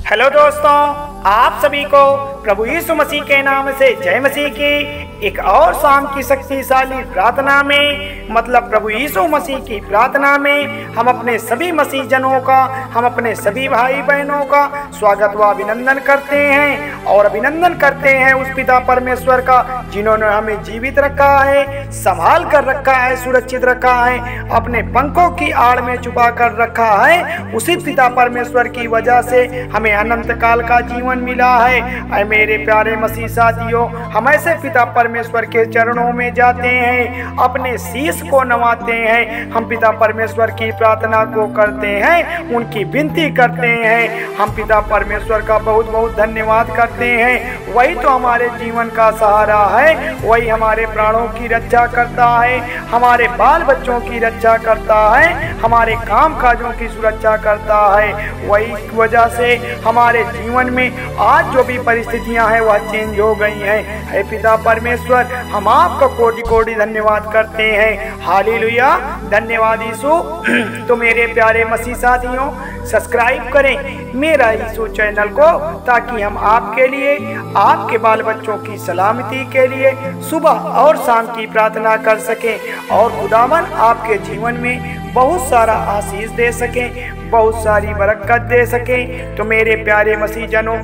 Hello दोस्तों, आप सभी को प्रभु यीशु मसीह के नाम से जय मसीह की एक और शाम की शक्तिशाली प्रार्थना में, मतलब प्रभु यीशु मसीह की प्रार्थना में हम अपने सभी मसीह जनों का, हम अपने सभी भाई बहनों का स्वागत व अभिनंदन करते हैं और अभिनंदन करते हैं उस पिता परमेश्वर का जिन्होंने हमें जीवित रखा है, संभाल कर रखा है, सुरक्षित रखा है, अपने पंखों की आड़ में छुपा कर रखा है। उसी पिता परमेश्वर की वजह से हमें अनंत काल का जीवन मिला है। ऐ मेरे प्यारे मसीह साथियों, हम ऐसे पिता परमेश्वर के चरणों में जाते हैं, अपने शीश को नवाते हैं, हम पिता परमेश्वर की प्रार्थना को करते हैं, उनकी विनती करते हैं। हम पिता परमेश्वर का बहुत बहुत धन्यवाद करते हैं। वही तो हमारे जीवन का सहारा है, वही हमारे प्राणों की रक्षा करता है, हमारे बाल बच्चों की रक्षा करता है, हमारे काम काजों की सुरक्षा करता है। वही वजह से हमारे जीवन में आज जो भी परिस्थितियां हैं वह चेंज हो गई हैं। हे पिता परमेश्वर, हम आपका कोटि कोटि धन्यवाद करते हैं। हालेलुया, धन्यवाद यीशु। तो मेरे प्यारे मसीह साथियों, सब्सक्राइब करें मेरा यीशु चैनल को, ताकि हम आपके लिए, आपके बाल बच्चों की सलामती के लिए सुबह और शाम की प्रार्थना कर सकें और खुदावन आपके जीवन में बहुत सारा आशीष दे सकें, बहुत सारी बरकत दे सकें। तो मेरे प्यारे मसीह जनों,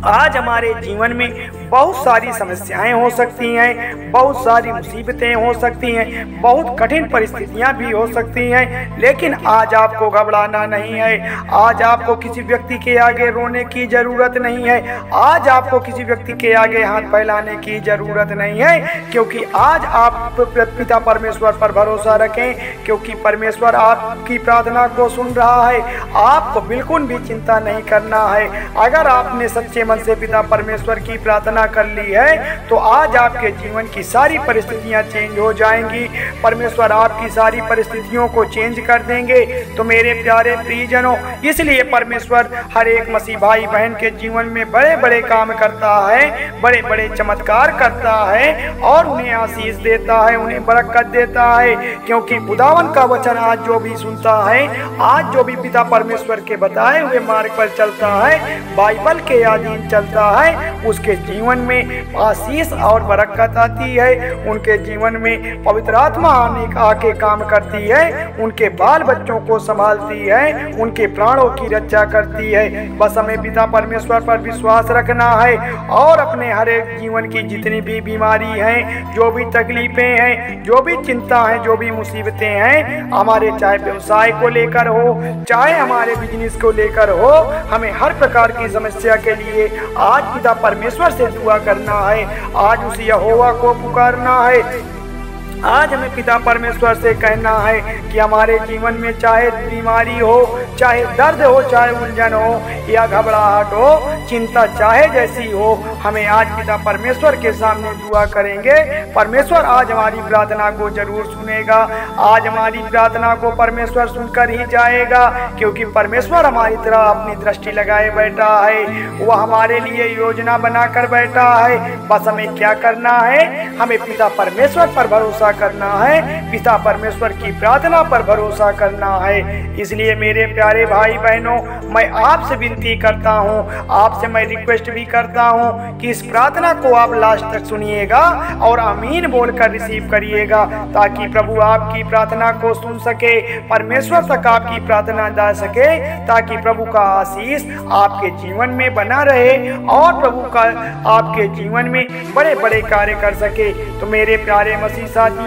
आज हमारे जीवन में बहुत सारी समस्याएं हो सकती हैं, बहुत सारी मुसीबतें हो सकती हैं, बहुत कठिन परिस्थितियां भी हो सकती हैं, लेकिन आज आपको घबराना नहीं है। आज आपको किसी व्यक्ति के आगे रोने की ज़रूरत नहीं है, आज आपको किसी व्यक्ति के आगे हाथ फैलाने की ज़रूरत नहीं है, क्योंकि आज आप पिता परमेश्वर पर भरोसा रखें, क्योंकि परमेश्वर आपकी प्रार्थना को सुन रहा है। आपको बिल्कुल भी चिंता नहीं करना है। अगर आपने सच्चे मन से पिता परमेश्वर की प्रार्थना कर ली है तो आज आपके जीवन की सारी परिस्थितियां चेंज हो जाएंगी। परमेश्वर आपकी सारी परिस्थितियों को चेंज कर देंगे। तो मेरे प्यारे प्रियजनों, इसलिए परमेश्वर हर एक मसीह भाई बहन के जीवन में बड़े बड़े काम करता है, बड़े बड़े चमत्कार करता है और उन्हें आशीष देता है, उन्हें बरकत देता है। क्योंकि खुदावन का वचन आज जो भी सुनता है, आज जो भी पिता परमेश्वर के बताए हुए मार्ग पर चलता है, बाइबल के अधीन चलता है, उसके जीवन में आशीष और बरकत आती है। उनके जीवन में पवित्र आत्मा आके काम करती है, उनके बाल बच्चों को संभालती है, उनके प्राणों की रक्षा करती है। बस हमें पिता परमेश्वर पर विश्वास रखना है और अपने हर एक जीवन की जितनी भी बीमारी हैं, जो भी तकलीफें हैं, जो भी चिंता हैं, जो भी मुसीबतें हैं, हमारे चाहे व्यवसाय को लेकर हो, चाहे हमारे बिजनेस को लेकर हो, हमें हर प्रकार की समस्या के लिए आज पिता परमेश्वर से दुआ करना है। आज उस यहोवा को पुकारना है। आज हमें पिता परमेश्वर से कहना है कि हमारे जीवन में चाहे बीमारी हो, चाहे दर्द हो, चाहे उलझन हो या घबराहट हो, चिंता चाहे जैसी हो, हमें आज पिता परमेश्वर के सामने दुआ करेंगे। परमेश्वर आज हमारी प्रार्थना को जरूर सुनेगा। आज हमारी प्रार्थना को परमेश्वर सुनकर ही जाएगा, क्योंकि परमेश्वर हमारी तरह अपनी दृष्टि लगाए बैठा है। वह हमारे लिए योजना बनाकर बैठा है। बस हमें क्या करना है? हमें पिता परमेश्वर पर भरोसा करना है, पिता परमेश्वर की प्रार्थना पर भरोसा करना है। इसलिए मेरे प्यारे भाई बहनों, मैं आपसे विनती करता हूँ, आपसे मैं रिक्वेस्ट भी करता हूँ कि इस प्रार्थना को आप लास्ट तक सुनिएगा और आमीन बोलकर रिसीव करिएगा, ताकि प्रभु आपकी प्रार्थना को सुन सके, परमेश्वर तक आपकी प्रार्थना जा सके, ताकि प्रभु का आशीष आपके जीवन में बना रहे और प्रभु का आपके जीवन में बड़े बड़े कार्य कर सके। तो मेरे प्यारे मसीह साथियों,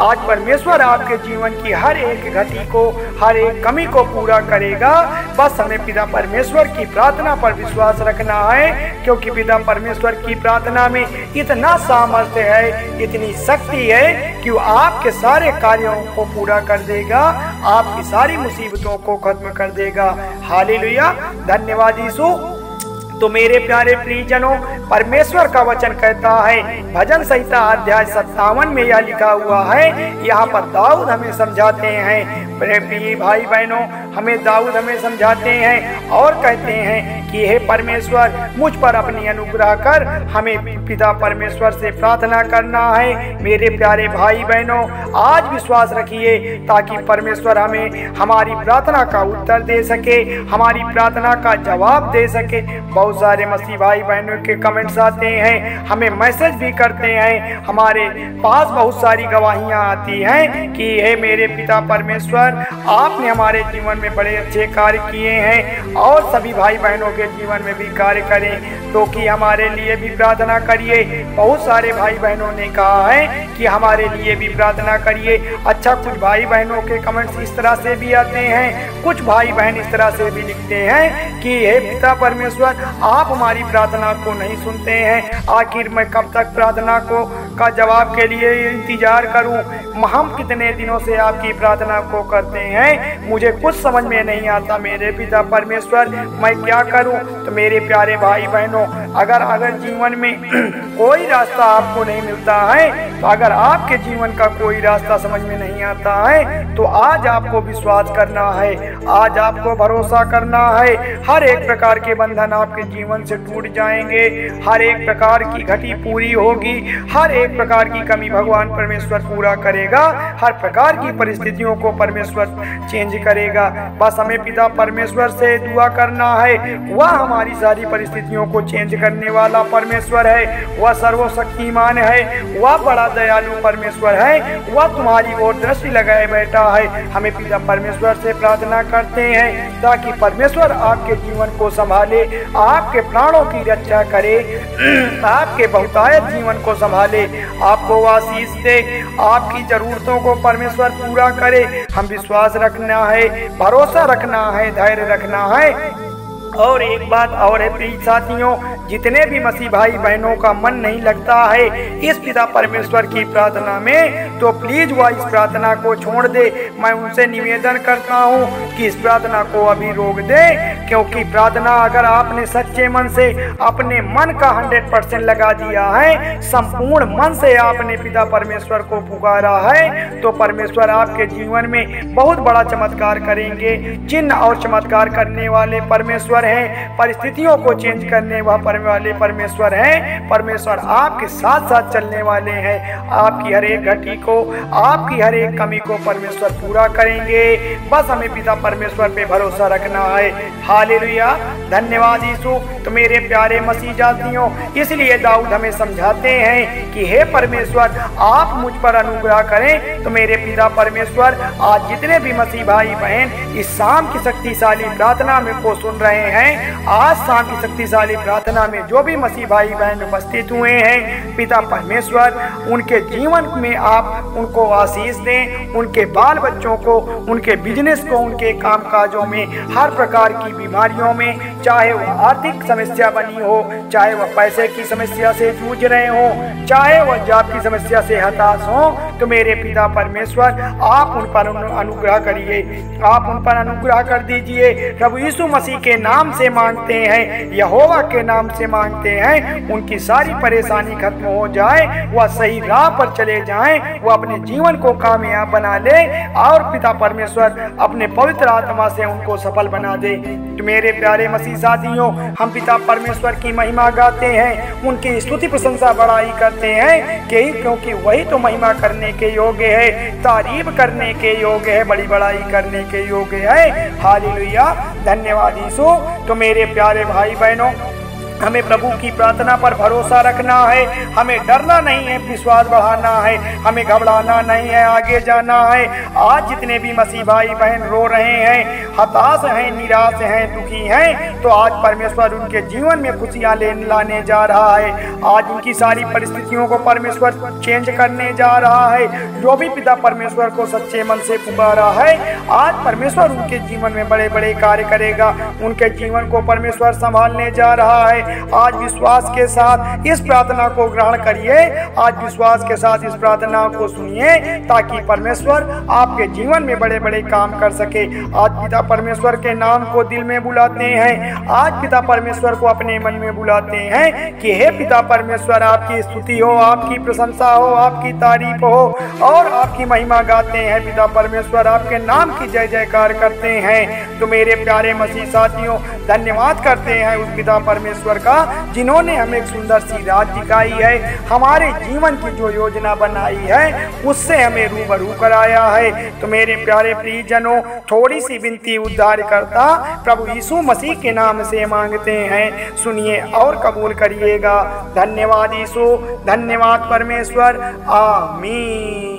आज परमेश्वर आपके जीवन की हर एक घटी को, हर एक कमी को पूरा करेगा। बस हमें पिता परमेश्वर की प्रार्थना पर विश्वास रखना है, क्योंकि पिता परमेश्वर की प्रार्थना में इतना सामर्थ्य है, इतनी शक्ति है कि वो आपके सारे कार्यों को पूरा कर देगा, आपकी सारी मुसीबतों को खत्म कर देगा। हालेलुया, धन्यवाद यीशु। तो मेरे प्यारे प्रियजनों, परमेश्वर का वचन कहता है, भजन संहिता अध्याय 57 में यह लिखा हुआ है। यहाँ पर दाऊद हमें समझाते हैं, प्रिय भाई बहनों, हमें दाऊद हमें समझाते हैं और कहते हैं कि हे परमेश्वर, मुझ पर अपनी अनुग्रह कर। हमें पिता परमेश्वर से प्रार्थना करना है। मेरे प्यारे भाई बहनों, आज विश्वास रखिए ताकि परमेश्वर हमें हमारी प्रार्थना का उत्तर दे सके, हमारी प्रार्थना का जवाब दे सके। बहुत सारे मसीह भाई बहनों के कमेंट्स आते हैं, हमें मैसेज भी करते हैं, हमारे पास बहुत सारी गवाहियां आती हैं कि हे मेरे पिता परमेश्वर, आपने हमारे जीवन में बड़े अच्छे कार्य किए हैं और सभी भाई बहनों के जीवन में भी कार्य करें, तो कि हमारे लिए भी प्रार्थना करिए। बहुत सारे भाई बहनों ने कहा है कि हमारे लिए भी प्रार्थना करिए। अच्छा, कुछ भाई बहनों के कमेंट्स इस तरह से भी आते हैं, कुछ भाई बहन इस तरह से भी लिखते हैं कि हे पिता परमेश्वर, आप हमारी प्रार्थना को नहीं सुनते हैं। आखिर मैं कब तक प्रार्थना का जवाब के लिए इंतजार करूं? हम कितने दिनों से आपकी प्रार्थना को करते हैं, मुझे कुछ समझ में नहीं आता। मेरे पिता परमेश्वर, मैं क्या करूं? तो मेरे प्यारे भाई बहनों, अगर जीवन में कोई रास्ता आपको नहीं मिलता है, तो अगर आपके जीवन का कोई रास्ता समझ में नहीं आता है, तो आज आपको विश्वास करना है, आज आपको भरोसा करना है। हर एक प्रकार के बंधन आपके जीवन से टूट जाएंगे, हर एक प्रकार की घटी पूरी होगी, हर एक प्रकार की कमी भगवान परमेश्वर पूरा करेगा, हर प्रकार की परिस्थितियों को परमेश्वर चेंज करेगा। बस हमें पिता परमेश्वर से दुआ करना है। वह हमारी सारी परिस्थितियों को चेंज करने वाला परमेश्वर है, वह सर्वशक्तिमान है, वह बड़ा दयालु परमेश्वर है, वह तुम्हारी ओर दृष्टि लगाए बैठा है। हमें पिता परमेश्वर से प्रार्थना करते हैं ताकि परमेश्वर आपके जीवन को संभाले, आपके प्राणों की रक्षा करे, आपके बहुतायत जीवन को संभाले, आपको आशीष दे, आपकी जरूरतों को परमेश्वर पूरा करे। हम विश्वास रखना है, भरोसा रखना है, धैर्य रखना है। और एक बात और है प्रिय साथियों, जितने भी मसीह भाई बहनों का मन नहीं लगता है इस पिता परमेश्वर की प्रार्थना में, तो प्लीज वह इस प्रार्थना को छोड़ दे। मैं उनसे निवेदन करता हूँ कि इस प्रार्थना को अभी रोक दे, क्योंकि प्रार्थना अगर आपने सच्चे मन से अपने मन का 100% लगा दिया है, संपूर्ण मन से आपने पिता परमेश्वर को पुकारा है, तो परमेश्वर आपके जीवन में बहुत बड़ा चमत्कार करेंगे। चिन्ह और चमत्कार करने वाले परमेश्वर हैं, परिस्थितियों को चेंज करने वाले परमेश्वर हैं। परमेश्वर आपके साथ साथ चलने वाले हैं, आपकी हर एक घटी को, आपकी हर एक कमी को परमेश्वर पूरा करेंगे। बस हमें पिता परमेश्वर पे भरोसा रखना है। हालेलुया, धन्यवाद यीशु। तो मेरे प्यारे मसीह जातियों, इसलिए दाऊद हमें समझाते हैं कि हे परमेश्वर, आप मुझ पर अनुग्रह करें। तो मेरे पिता परमेश्वर, आज जितने भी मसीह भाई बहन इस शाम की शक्तिशाली प्रार्थना में को सुन रहे हैं, आज शाम की शक्तिशाली प्रार्थना में जो भी मसीह भाई बहन उपस्थित हुए हैं, पिता परमेश्वर उनके जीवन में आप उनको आशीष दें, उनके बाल बच्चों को, उनके बिजनेस को, उनके कामकाजों में, हर प्रकार की बीमारियों में, चाहे वह आर्थिक समस्या बनी हो, चाहे वह पैसे की समस्या से जूझ रहे हो, चाहे वह जॉब की समस्या से हताश हो, तो मेरे पिता परमेश्वर आप उन पर अनुग्रह करिए, आप उन पर अनुग्रह कर दीजिए। प्रभु यीशु मसीह के नाम से मांगते हैं, यहोवा के नाम से मांगते हैं, उनकी सारी परेशानी खत्म हो जाए, वह सही राह पर चले जाएं, वह अपने जीवन को कामयाब बना ले और पिता परमेश्वर अपने पवित्र आत्मा से उनको सफल बना दे। तो मेरे प्यारे मसीह साथियों, हम पिता परमेश्वर की महिमा गाते हैं, उनकी स्तुति प्रशंसा बड़ाई करते हैं, क्योंकि वही तो महिमा करने के योग्य है, तारीफ करने के योग्य है, बड़ी बड़ाई करने के योग्य है। हालेलुया, धन्यवाद यीशु। तो मेरे प्यारे भाई बहनों, हमें प्रभु की प्रार्थना पर भरोसा रखना है, हमें डरना नहीं है, विश्वास बढ़ाना है, हमें घबराना नहीं है, आगे जाना है। आज जितने भी मसीह भाई बहन रो रहे हैं, हताश हैं, निराश हैं, दुखी हैं, तो आज परमेश्वर उनके जीवन में खुशियां लाने जा रहा है। आज उनकी सारी परिस्थितियों को परमेश्वर चेंज करने जा रहा है। जो भी पिता परमेश्वर को सच्चे मन से पुकारा है, आज परमेश्वर उनके जीवन में बड़े बड़े कार्य करेगा, उनके जीवन को परमेश्वर संभालने जा रहा है। आज विश्वास के साथ इस प्रार्थना को ग्रहण करिए, आज विश्वास के साथ इस प्रार्थना को सुनिए, ताकि परमेश्वर आपके जीवन में बड़े बड़े काम कर सके। आज पिता परमेश्वर के नाम को दिल में बुलाते हैं, आज पिता परमेश्वर को अपने मन में बुलाते हैं कि हे पिता परमेश्वर, आपकी स्तुति हो, आपकी प्रशंसा हो, आपकी तारीफ हो और आपकी महिमा गाते हैं। पिता परमेश्वर आपके नाम की जय जयकार करते हैं। तो मेरे प्यारे मसीह साथियों, धन्यवाद करते हैं उस पिता परमेश्वर का जिन्होंने हमें एक सुंदर सी रात दिखाई है, हमारे जीवन की जो योजना बनाई है उससे हमें रूबरू कराया है। तो मेरे प्यारे प्रियजनों, थोड़ी सी विनती उद्धारकर्ता प्रभु यीशु मसीह के नाम से मांगते हैं, सुनिए और कबूल करिएगा। धन्यवाद यीशु, धन्यवाद परमेश्वर, आमीन।